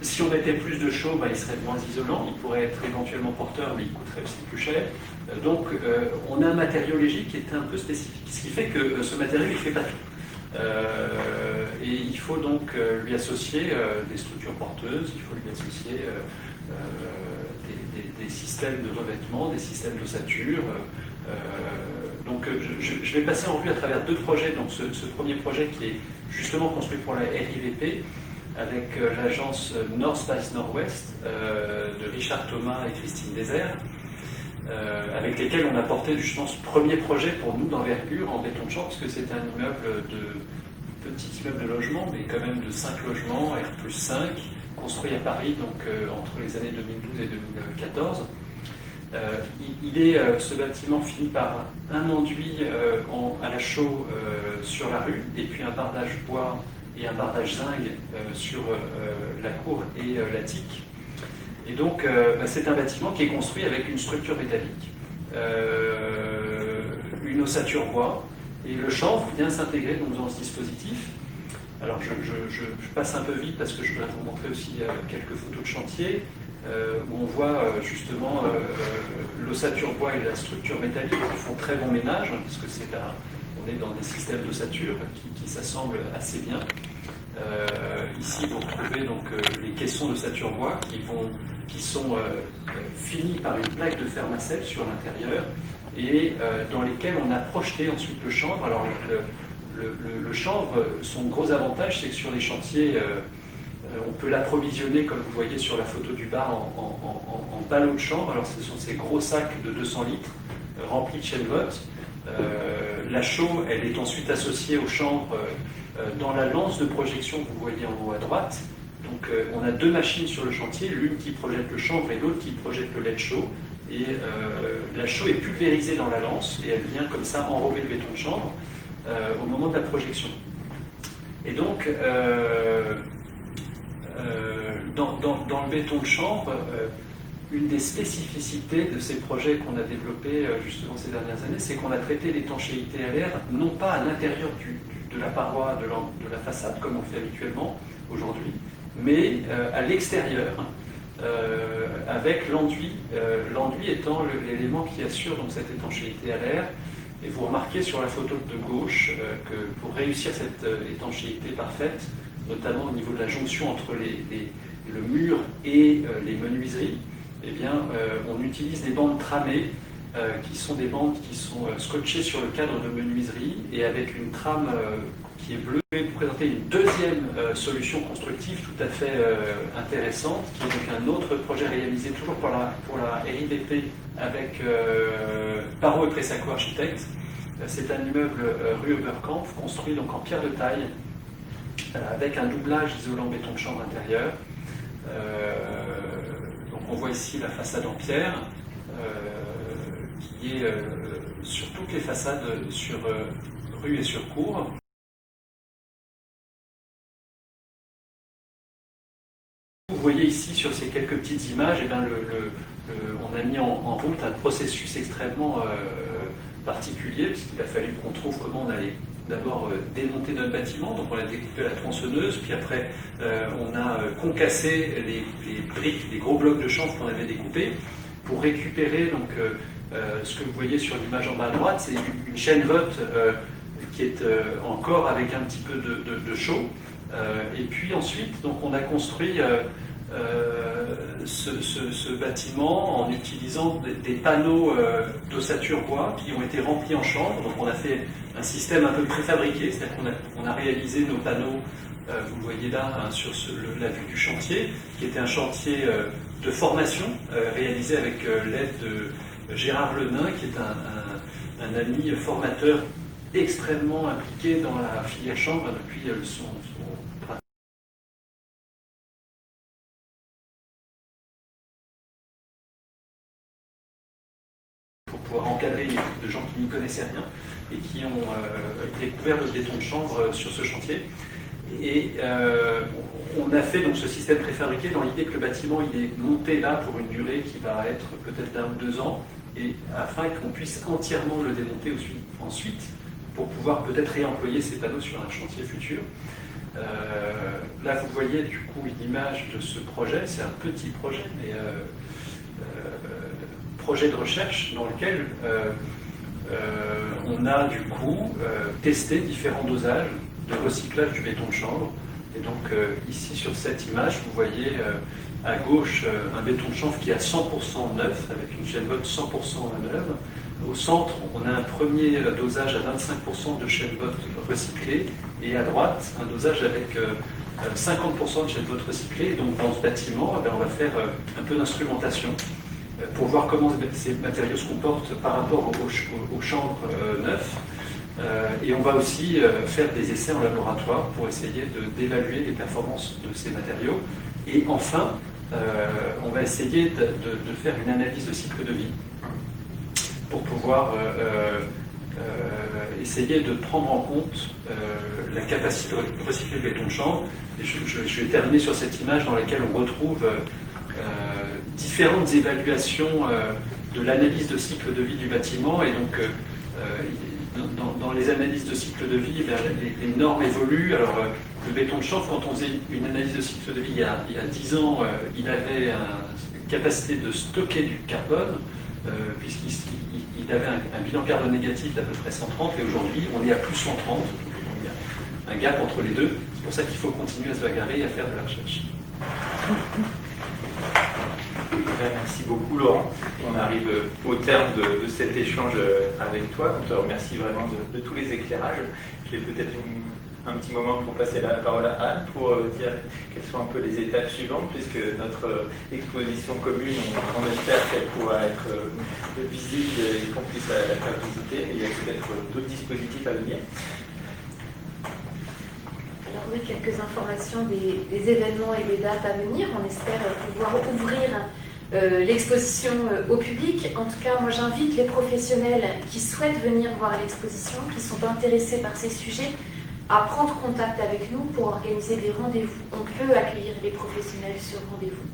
Si on mettait plus de chaux, il serait moins isolant, il pourrait être éventuellement porteur, mais il coûterait aussi plus cher. Donc on a un matériau léger qui est un peu spécifique, ce qui fait que ce matériau il ne fait pas tout. Et il faut donc lui associer des structures porteuses, il faut lui associer des systèmes de revêtement, des systèmes d'ossature. Donc je vais passer en revue à travers deux projets. Donc ce premier projet qui est justement construit pour la RIVP avec l'agence North Spice Northwest de Richard Thomas et Christine Désert, avec lesquels on a porté justement ce premier projet pour nous d'envergure en béton de chanvre, parce que c'est un immeuble petit immeuble de logement, mais quand même de 5 logements, R+5, construit à Paris donc, entre les années 2012 et 2014. Ce bâtiment finit par un enduit à la chaux sur la rue, et puis un bardage bois et un bardage zinc sur la cour et l'attique. Et donc, c'est un bâtiment qui est construit avec une structure métallique, une ossature bois, et le chanvre vient s'intégrer dans ce dispositif. Alors, je passe un peu vite parce que je voudrais vous montrer aussi quelques photos de chantier où on voit justement l'ossature bois et la structure métallique qui font très bon ménage, parce que on est dans des systèmes d'ossature qui s'assemblent assez bien. Ici, vous retrouvez donc les caissons d'ossature bois qui sont finis par une plaque de fer-macelle sur l'intérieur et dans lesquels on a projeté ensuite le chanvre. Alors le chanvre, son gros avantage, c'est que sur les chantiers, on peut l'approvisionner, comme vous voyez sur la photo du bas, en ballots de chanvre. Alors ce sont ces gros sacs de 200 litres remplis de chaîne-vote. La chaux, elle est ensuite associée au chanvre dans la lance de projection que vous voyez en haut à droite. Donc on a deux machines sur le chantier, l'une qui projette le chanvre et l'autre qui projette le lait de chaux. Et la chaux est pulvérisée dans la lance et elle vient comme ça enrober le béton de chanvre au moment de la projection. Et donc dans le béton de chanvre, une des spécificités de ces projets qu'on a développés justement ces dernières années, c'est qu'on a traité l'étanchéité à l'air, non pas à l'intérieur de la paroi de la façade, comme on le fait habituellement aujourd'hui, mais à l'extérieur, avec l'enduit, l'enduit étant l'élément qui assure donc, cette étanchéité à l'air. Et vous remarquez sur la photo de gauche que pour réussir cette étanchéité parfaite, notamment au niveau de la jonction entre le mur et les menuiseries, eh bien, on utilise des bandes tramées qui sont des bandes qui sont scotchées sur le cadre de menuiserie et avec une trame qui est bleue. Je vais vous présenter une deuxième solution constructive tout à fait intéressante, qui est donc un autre projet réalisé toujours pour la RIVP avec Parot et Pressaco Architectes. C'est un immeuble rue Oberkampf, construit donc en pierre de taille, avec un doublage isolant béton de chanvre intérieur. Donc on voit ici la façade en pierre, qui est sur toutes les façades sur rue et sur cour. Vous voyez ici sur ces quelques petites images, eh bien, on a mis en route un processus extrêmement particulier, puisqu'il a fallu qu'on trouve comment on allait d'abord démonter notre bâtiment. Donc on a découpé la tronçonneuse, puis après on a concassé les briques, les gros blocs de chanvre qu'on avait découpés, pour récupérer donc, ce que vous voyez sur l'image en bas à droite, c'est une chaîne vote qui est encore avec un petit peu de chaux. Et puis ensuite, donc, on a construit ce bâtiment en utilisant des panneaux d'ossature bois qui ont été remplis en chanvre. Donc on a fait un système un peu préfabriqué, c'est-à-dire qu'on a réalisé nos panneaux, vous le voyez là, hein, sur la vue du chantier, qui était un chantier de formation réalisé avec l'aide de Gérard Lenain, qui est un ami formateur extrêmement impliqué dans la filière chanvre depuis son pour pouvoir encadrer une équipe de gens qui n'y connaissaient rien et qui ont découvert le béton de chanvre sur ce chantier. Et on a fait donc ce système préfabriqué dans l'idée que le bâtiment il est monté là pour une durée qui va être peut-être 1 ou 2 ans, et afin qu'on puisse entièrement le démonter ensuite pour pouvoir peut-être réemployer ces panneaux sur un chantier futur. Là vous voyez du coup une image de ce projet, c'est un petit projet, mais projet de recherche dans lequel on a du coup testé différents dosages de recyclage du béton de chanvre. Et donc ici sur cette image, vous voyez à gauche un béton de chanvre qui est à 100% neuf, avec une chaîne botte 100% neuve. Au centre, on a un premier dosage à 25% de chaîne botte recyclée, et à droite, un dosage avec 50% de chaîne botte recyclée. Et donc dans ce bâtiment, on va faire un peu d'instrumentation pour voir comment ces matériaux se comportent par rapport aux chanvres neufs. Et on va aussi faire des essais en laboratoire pour essayer d'évaluer les performances de ces matériaux. Et enfin, on va essayer de faire une analyse de cycle de vie pour pouvoir essayer de prendre en compte la capacité de recycler le béton de chanvre. Et je vais terminer sur cette image dans laquelle on retrouve différentes évaluations de l'analyse de cycle de vie du bâtiment. Et donc, dans les analyses de cycle de vie, les normes évoluent. Alors, le béton de chanvre, quand on faisait une analyse de cycle de vie il y a 10 ans, il avait une capacité de stocker du carbone, puisqu'il avait un bilan carbone négatif d'à peu près 130, et aujourd'hui, on est à plus 130. Donc, il y a un gap entre les deux. C'est pour ça qu'il faut continuer à se bagarrer et à faire de la recherche. Merci beaucoup Laurent. On arrive au terme de cet échange avec toi. On te remercie vraiment de tous les éclairages. Je vais peut-être un petit moment pour passer la parole à Anne pour dire quelles sont un peu les étapes suivantes, puisque notre exposition commune, on espère qu'elle pourra être visible et qu'on puisse la faire visiter. Et il y a peut-être d'autres dispositifs à venir. Alors oui, quelques informations des événements et des dates à venir. On espère pouvoir ouvrir l'exposition au public. En tout cas, moi j'invite les professionnels qui souhaitent venir voir l'exposition, qui sont intéressés par ces sujets, à prendre contact avec nous pour organiser des rendez-vous. On peut accueillir les professionnels sur rendez-vous.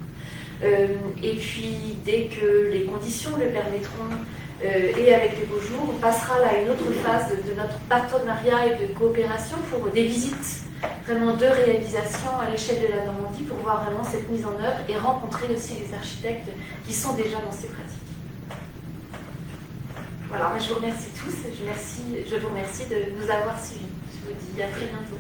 Et puis, dès que les conditions le permettront, et avec les beaux jours, on passera là à une autre phase de notre partenariat et de coopération pour des visites vraiment de réalisation à l'échelle de la Normandie pour voir vraiment cette mise en œuvre et rencontrer aussi les architectes qui sont déjà dans ces pratiques. Voilà, je vous remercie tous, je vous remercie de nous avoir suivis. Je vous dis à très bientôt.